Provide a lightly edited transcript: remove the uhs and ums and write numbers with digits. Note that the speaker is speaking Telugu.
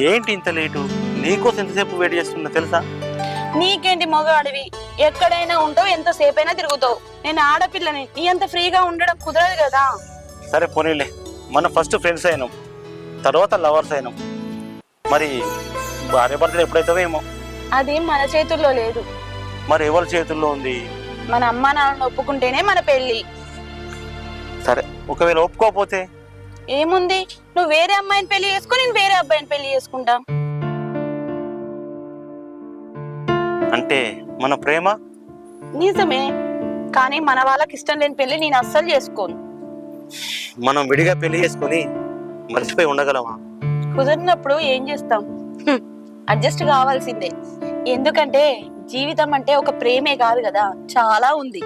ఏంటి ఇంత లేటు? నీకోసం ఎంతసేపు వెయిట్ చేస్తున్నా తెలుసా? నీకేంటి మగవాడివి, ఎక్కడైనా ఉంటావు, ఎంతసేపు అయినా తిరుగుతావు. నేను ఆడపిల్లని, నీ అంత ఫ్రీగా ఉండడం కుదరదు కదా. సరే పోనీలే, మనం ఫస్ట్ ఫ్రెండ్స్ అయినాం, తర్వాత లవర్స్ అయినాం. మరి భార్య భర్తలు ఎప్పుడైతావో ఏమో. అది మన చేతుల్లో లేదు. మరి ఎవరి చేతుల్లో ఉంది? మన అమ్మా నాన్నను ఒప్పుకుంటేనే మన పెళ్లి. సరే, ఒకవేళ ఒప్పుకోకపోతే? ఏముంది, నువ్వు వేరే అమ్మాయిని పెళ్లి చేసుకుని నేను వేరే అబ్బాయిని పెళ్లి చేసుకుంటా. అంటే మన ప్రేమ నిజమే, కానీ మన వాళ్ళకి ఇష్టం లేని పెళ్లి నేను అస్సలు చేసుకోను. మనం విడిగా పెళ్లి చేసుకుని మర్చిపోయి ఉండగలమా? కుదిరినప్పుడు ఏం చేస్తాం, అడ్జస్ట్ కావాల్సిందే. ఎందుకంటే జీవితం అంటే ఒక ప్రేమే కాదు కదా, చాలా ఉంది.